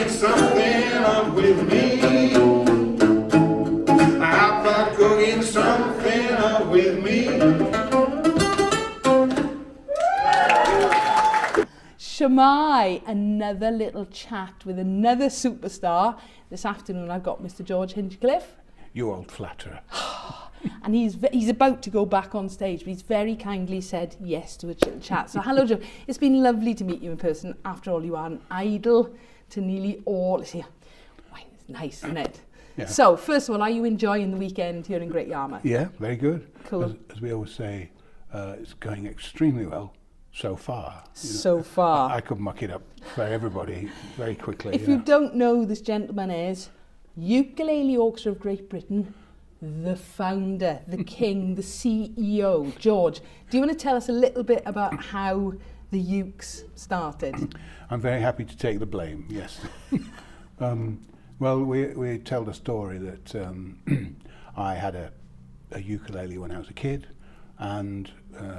cooking something up with me. How about cooking something up with me? Shemai, another little chat with another superstar. This afternoon I've got Mr. George Hinchliff. You old flatterer. And he's about to go back on stage, but he's very kindly said yes to a chat. So hello, Joe. It's been lovely to meet you in person. After all, you are an idol to nearly all. See, it's nice, isn't it? Yeah. So, first of all, are you enjoying the weekend here in Great Yarmouth? Yeah, very good. Cool. As we always say, it's going extremely well so far. So far. I could muck it up for everybody very quickly. If you don't know, this gentleman is Ukulele Orchestra of Great Britain, the founder, the king, the CEO. George, do you want to tell us a little bit about how the Ukes started? I'm very happy to take the blame, yes. Well, we tell the story that I had a ukulele when I was a kid, and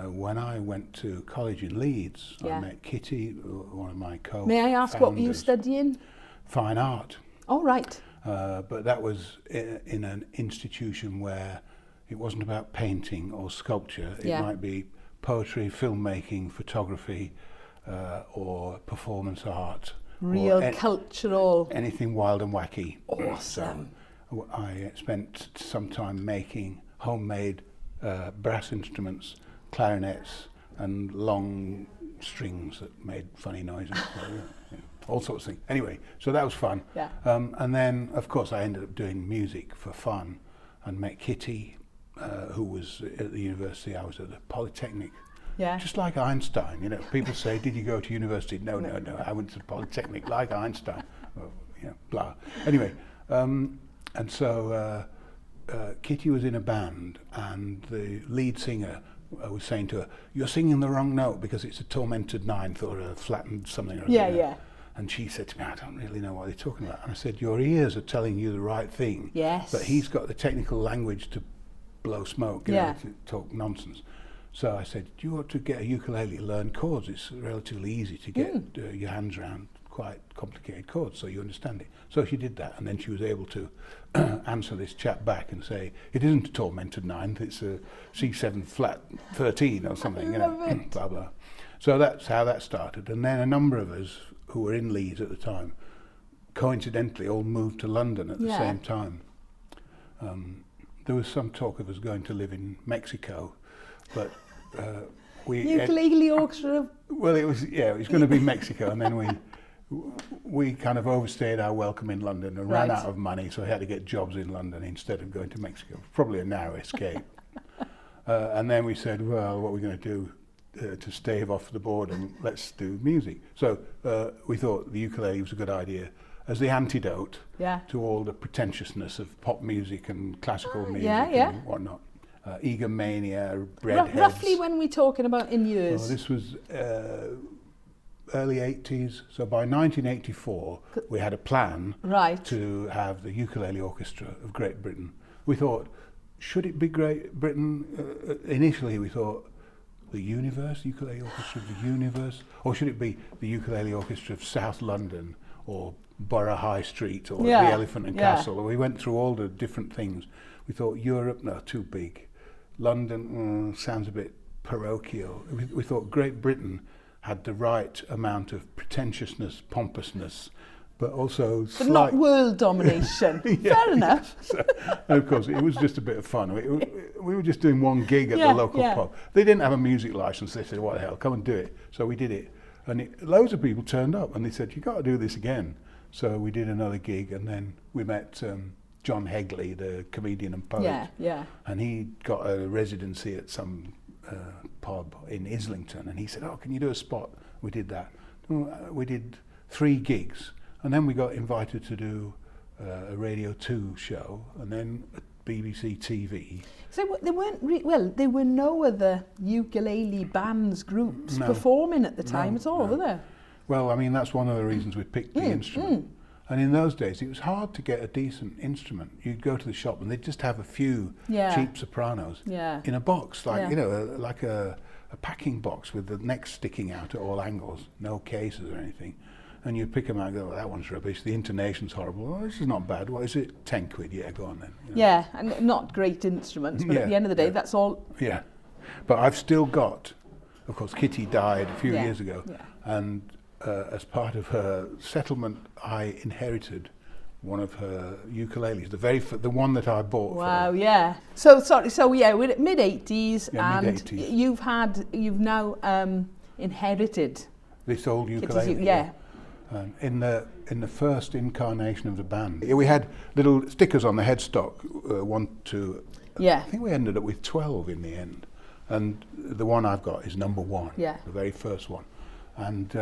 when I went to college in Leeds, I met Kitty, one of my co-founders. May I ask what you were studying? Fine art. Oh, right. But that was in an institution where it wasn't about painting or sculpture. It might be poetry, filmmaking, photography, or performance art. Real cultural. Anything wild and wacky. Awesome. So I spent some time making homemade brass instruments, clarinets, and long strings that made funny noises. All sorts of things. Anyway, so that was fun. Yeah. And then, of course, I ended up doing music for fun and met Kitty, who was at the university. I was at the Polytechnic. Yeah. Just like Einstein, you know. People say, "Did you go to university?" No. I went to the Polytechnic, like Einstein. Well, blah. Anyway, and so Kitty was in a band, and the lead singer was saying to her, "You're singing the wrong note because it's a tormented ninth or a flattened something." Or Yeah. And she said to me, "I don't really know what they're talking about." And I said, "Your ears are telling you the right thing." Yes. But he's got the technical language to blow smoke, you know, to talk nonsense. So I said, "You ought to get a ukulele, learn chords. It's relatively easy to get your hands around quite complicated chords, so you understand it." So she did that, and then she was able to answer this chap back and say, "It isn't a tormented ninth, it's a C7 flat 13 or something, you know, blah, blah." So that's how that started. And then a number of us who were in Leeds at the time, coincidentally, all moved to London at the same time. There was some talk of us going to live in Mexico, but Ukulele Orchestra. Well, it was going to be Mexico, and then we kind of overstayed our welcome in London and ran out of money, so I had to get jobs in London instead of going to Mexico. Probably a narrow escape. And then we said, well, what are we going to do to stave off the boredom? Let's do music. So we thought the ukulele was a good idea as the antidote to all the pretentiousness of pop music and classical music and whatnot. Egomania, breadheads. Roughly when are we talking about in years? Oh, this was early 80s. So by 1984, we had a plan to have the Ukulele Orchestra of Great Britain. We thought, should it be Great Britain? Initially, we thought the Ukulele Orchestra of the Universe, or should it be the Ukulele Orchestra of South London, or Borough High Street, or the Elephant and Castle? We went through all the different things. We thought Europe, no, too big. London sounds a bit parochial. We thought Great Britain had the right amount of pretentiousness, pompousness, but also but not world domination. Fair enough. So, and of course, it was just a bit of fun. We were just doing one gig at the local pub. They didn't have a music license. They said, "What the hell, come and do it." So we did it. And loads of people turned up and they said, "You got to do this again." So we did another gig, and then we met John Hegley, the comedian and poet. And he got a residency at some pub in Islington, and he said, "Oh, can you do a spot?" We did that. We did 3 gigs, and then we got invited to do a Radio 2 show, and then a BBC TV. So there weren't there were no other ukulele bands, groups performing at the time at all, were there? Well, I mean, that's one of the reasons we picked the instrument. And in those days, it was hard to get a decent instrument. You'd go to the shop and they'd just have a few cheap sopranos in a box, like, you know, like a packing box with the neck sticking out at all angles, no cases or anything. and you pick them out and go, that one's rubbish, the intonation's horrible. Oh, this is not bad. What is it? 10 quid, yeah, go on then. You know. Yeah, and not great instruments, but at the end of the day, that's all. Yeah, but I've still got, of course, Kitty died a few years ago, and as part of her settlement, I inherited one of her ukuleles, the one that I bought. Wow, yeah. So we're at mid-80s, yeah, and mid-80s. you've now inherited this old ukulele. Yeah. In the first incarnation of the band, we had little stickers on the headstock. I think we ended up with 12 in the end, and the one I've got is number 1, the very first one. And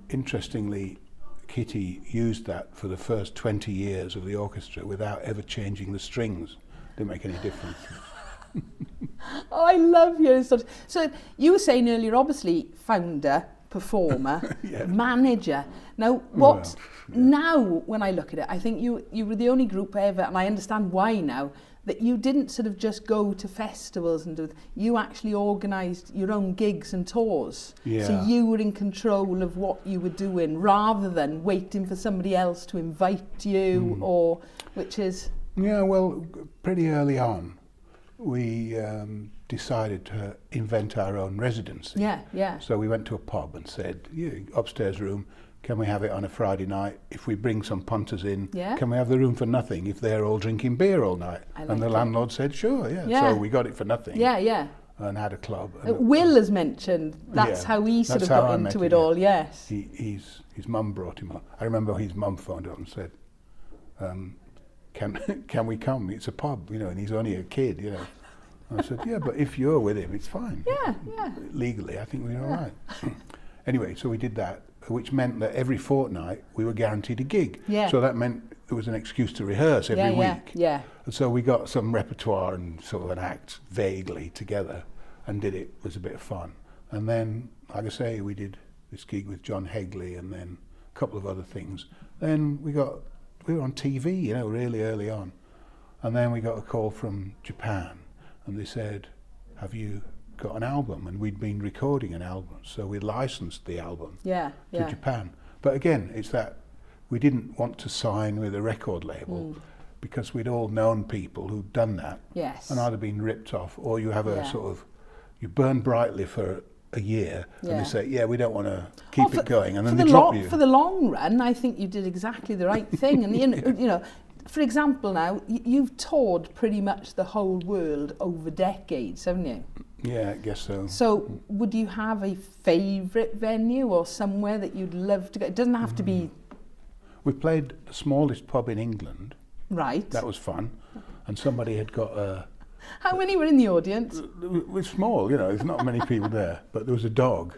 interestingly, Kitty used that for the first 20 years of the orchestra without ever changing the strings. Didn't make any difference. Oh, I love your story. So you were saying earlier, obviously, founder, performer, manager. Now, now when I look at it, I think you were the only group ever, and I understand why now, that you didn't sort of just go to festivals and do. You actually organised your own gigs and tours. Yeah. So you were in control of what you were doing, rather than waiting for somebody else to invite you, or which is. Yeah, well, pretty early on, we decided to invent our own residency. Yeah. So we went to a pub and said, upstairs room, can we have it on a Friday night? If we bring some punters in, can we have the room for nothing if they're all drinking beer all night? And the landlord said, sure, yeah. So we got it for nothing. Yeah. And had a club. Will has mentioned that's how he sort of got into it all, yes. His mum brought him up. I remember his mum phoned up and said, can we come? It's a pub, and he's only a kid, And I said, yeah, but if you're with him, it's fine. Yeah. Legally, I think we're all right. Anyway, so we did that, which meant that every fortnight we were guaranteed a gig. Yeah. So that meant there was an excuse to rehearse every week. Yeah. And so we got some repertoire and sort of an act vaguely together and did it. It was a bit of fun. And then, like I say, we did this gig with John Hegley and then a couple of other things. Then we were on TV, really early on. And then we got a call from Japan and they said, have you got an album? And we'd been recording an album, so we licensed the album to Japan. But again, it's that we didn't want to sign with a record label because we'd all known people who'd done that and either been ripped off, or you have a sort of, you burn brightly for a year and they say, we don't want to keep it going, and then they drop you. For the long run, I think you did exactly the right thing. And for example, now you've toured pretty much the whole world over decades, haven't you? Yeah, I guess so. So would you have a favourite venue or somewhere that you'd love to go? It doesn't have to be. We played the smallest pub in England. Right. That was fun. And somebody had got a. How many were in the audience? It was small, there's not many people there, but there was a dog.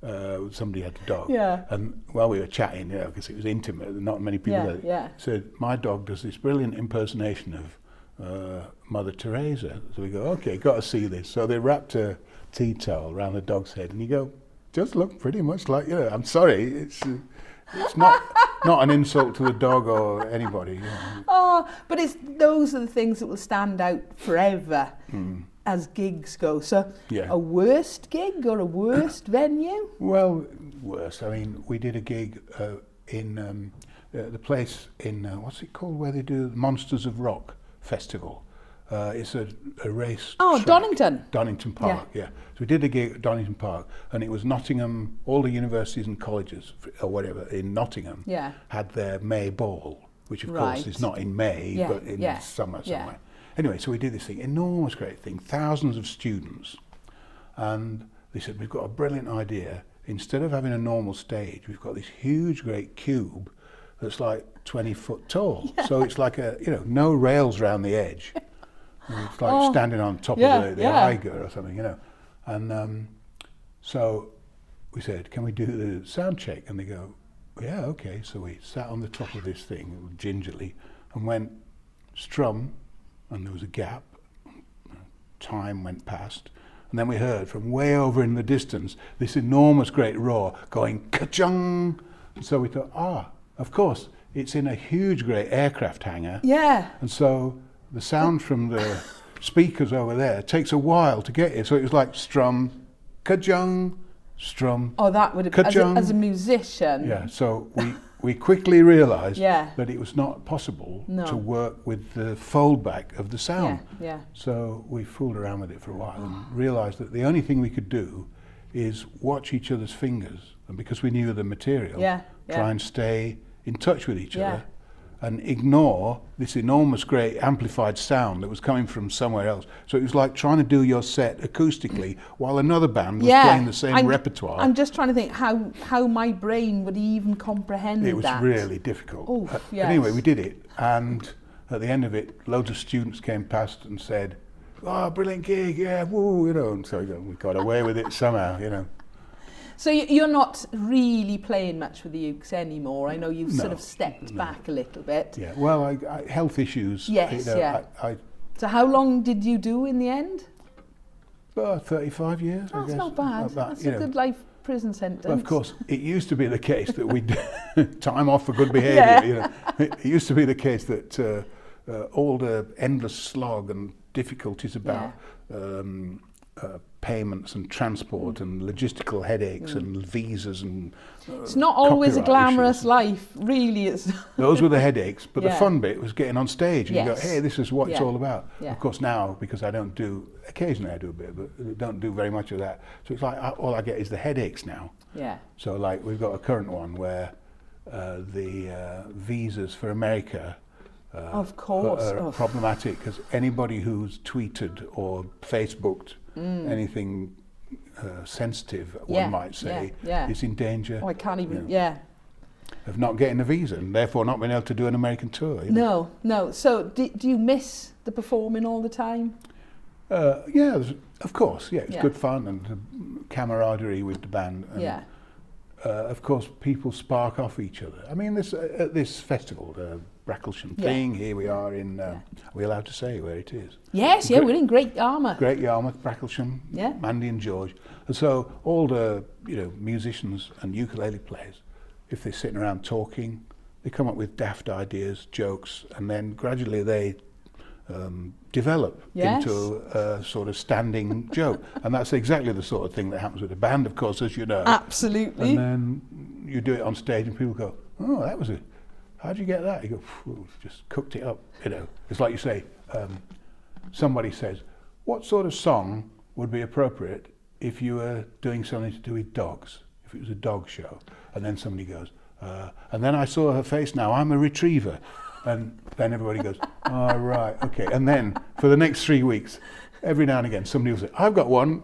Somebody had a dog. Yeah. And while we were chatting, because it was intimate, not many people there. Yeah. So my dog does this brilliant impersonation of Mother Teresa. So we go, okay, got to see this. So they wrapped a tea towel around the dog's head, and you go, just look pretty much like, I'm sorry, it's not an insult to the dog or anybody. Oh, but those are the things that will stand out forever as gigs go. So a worst gig or a worst venue? Well, worst. I mean, we did a gig in the place in, what's it called, where they do Monsters of Rock Festival. It's a race track. Donington Park, yeah. So we did a gig at Donington Park, and it was Nottingham, all the universities and colleges, or whatever, in Nottingham, had their May Ball, which of course is not in May, but in summer somewhere. Anyway, so we did this thing, enormous great thing, thousands of students, and they said, we've got a brilliant idea. Instead of having a normal stage, we've got this huge great cube that's like 20 foot tall. So it's like no rails around the edge. It's like standing on top of the Eiger or something, And so we said, can we do the sound check? And they go, yeah, okay. So we sat on the top of this thing gingerly and went strum, and there was a gap. Time went past. And then we heard from way over in the distance this enormous great roar going ka-chung. So we thought, of course, it's in a huge great aircraft hangar. Yeah. And so the sound from the speakers over there takes a while to get here. So it was like strum, ka-chung, strum, Oh, that would have, as a musician. Yeah, so we quickly realised Yeah. that it was not possible No. to work with the foldback of the sound. Yeah. So we fooled around with it for a while and realised that the only thing we could do is watch each other's fingers, and because we knew the material, try and stay in touch with each other and ignore this enormous, great amplified sound that was coming from somewhere else. So it was like trying to do your set acoustically while another band was playing the same repertoire. I'm just trying to think how my brain would even comprehend that. It was really difficult. Oh, yes. Anyway, we did it, and at the end of it, loads of students came past and said, "Oh, brilliant gig, yeah, woo," you know, and so we got away with it somehow, you know. So you're not really playing much with the ukes anymore. I know you've sort of stepped back a little bit. Yeah, well, I health issues. Yes, you know, I so how long did you do in the end? 35 years, I That's guess. not bad. That's a good life prison sentence. Well, of course, it used to be the case that we'd time off for good behaviour. You know, it used to be the case that all the endless slog and difficulties about payments and transport and logistical headaches and visas and it's not always a glamorous issues. Life, really. It's Those were the headaches, but the fun bit was getting on stage and you go, hey, this is what it's all about. Of course now, because I don't do, occasionally I do a bit, but I don't do very much of that. So it's like all I get is the headaches now. Yeah. So like we've got a current one where the visas for America of course are problematic because anybody who's tweeted or Facebooked anything sensitive, one might say, is in danger. Oh, I can't even, of not getting a visa and therefore not being able to do an American tour. You know? No. So do you miss the performing all the time? Yeah, of course. Yeah, it's good fun and the camaraderie with the band. And, of course, people spark off each other. I mean, at this festival, the Bracklesham thing, here we are in, are we allowed to say where it is? Yes, we're in Great Yarmouth. Great Yarmouth, Bracklesham, Mandy and George. And so all the musicians and ukulele players, if they're sitting around talking, they come up with daft ideas, jokes, and then gradually they develop into a sort of standing joke. And that's exactly the sort of thing that happens with a band, of course, as you know. Absolutely. And then you do it on stage and people go, oh, that was it. How'd you get that? You go, just cooked it up, you know. It's like you say, somebody says, what sort of song would be appropriate if you were doing something to do with dogs, if it was a dog show? And then somebody goes, and then I saw her face now, I'm a retriever. And then everybody goes, oh, right, okay. And then for the next 3 weeks, every now and again, somebody will say, I've got one,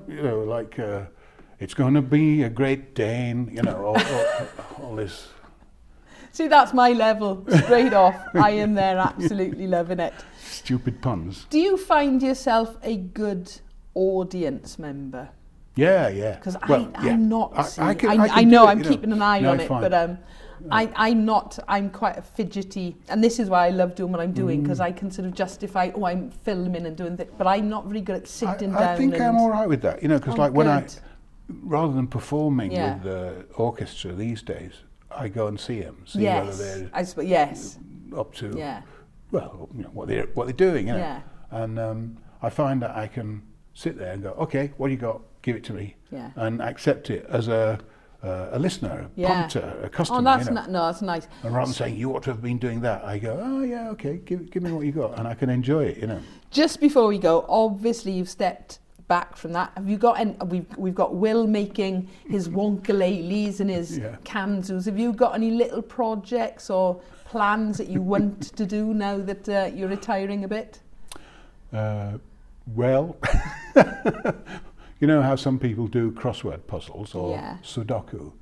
like, it's going to be a Great Dane, all this. See, that's my level, straight off. I am there absolutely loving it. Stupid puns. Do you find yourself a good audience member? Yeah. Because well, I'm not. I know I'm keeping an eye on it, fine. but I'm not. I'm quite a fidgety, and this is why I love doing what I'm doing, because I can sort of justify, I'm filming and doing things, but I'm not very good at sitting down. I think I'm all right with that, because when rather than performing Yeah. with the orchestra these days, I go and see them, see Yes, whether they're I suppose, yes. up to Yeah. well, what they're doing, Yeah. And I find that I can sit there and go, okay, what do you got? Give it to me, Yeah. and accept it as a listener, a punter, a customer. Oh, that's that's nice. And rather than saying you ought to have been doing that, I go, oh yeah, okay, give me what you got, and I can enjoy it, Just before we go, obviously you've stepped back from that. Have you got any? We've got Will making his wonkaleles and his kanzus. Have you got any little projects or plans that you want to do now that you're retiring a bit? Well, you know how some people do crossword puzzles or Sudoku?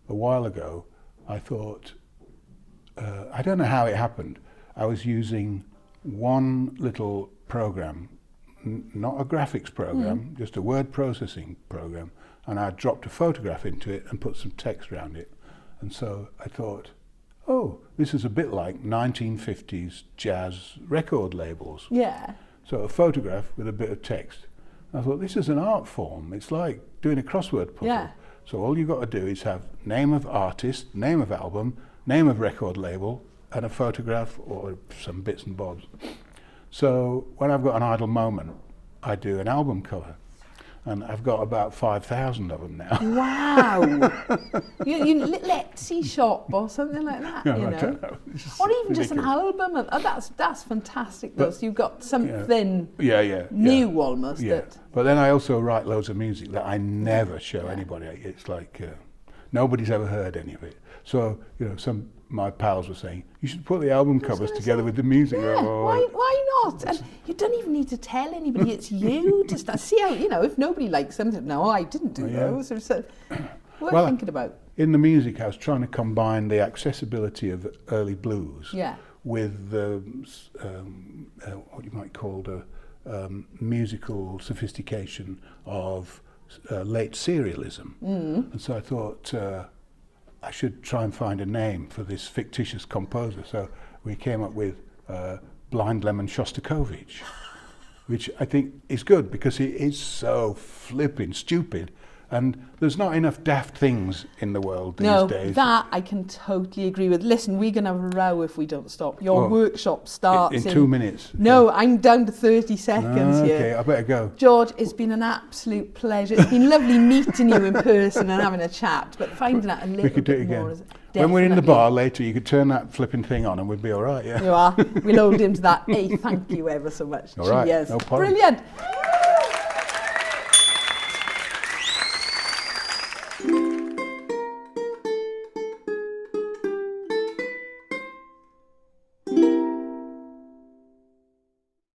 A while ago, I thought, I don't know how it happened, I was using one little program, not a graphics program, just a word processing program, and I dropped a photograph into it and put some text around it. And so I thought, oh, this is a bit like 1950s jazz record labels. Yeah. So a photograph with a bit of text. I thought, this is an art form. It's like doing a crossword puzzle. Yeah. So all you've got to do is have name of artist, name of album, name of record label, and a photograph or some bits and bobs. So when I've got an idle moment, I do an album cover. and I've got about 5,000 of them now. Wow. you Letsy shop or something like that, No, you I know. don't know. Or even just an ridiculous. album. That's fantastic, though. But- So you've got something Yeah. new almost. Yeah. That, But then I also write loads of music that I never show anybody. It's like nobody's ever heard any of it. So, you know, my pals were saying, you should put the album covers together with the music. yeah, Oh, why not? And you don't even need to tell anybody it's you. Just see how, you know, if nobody likes something, no, I didn't do those. Or so, worth thinking about. In the music, I was trying to combine the accessibility of early blues with the, what you might call the musical sophistication of late serialism. And so I thought I should try and find a name for this fictitious composer. So we came up with Blind Lemon Shostakovich, which I think is good because he is so flipping stupid. And there's not enough daft things in the world these days. No, that I can totally agree with. Listen, we're going to have a row if we don't stop. Your workshop starts in 2 minutes. No, I'm down to 30 seconds here. Okay, I better go. George, it's been an absolute pleasure. It's been lovely meeting you in person and having a chat, but finding out a little We could do it bit again. more. When we're in the Definitely. bar later, you could turn that flipping thing on and we'd be all right, yeah? You are. We'll hold him to that. Hey, thank you ever so much. All right, Cheers. no problem. Brilliant.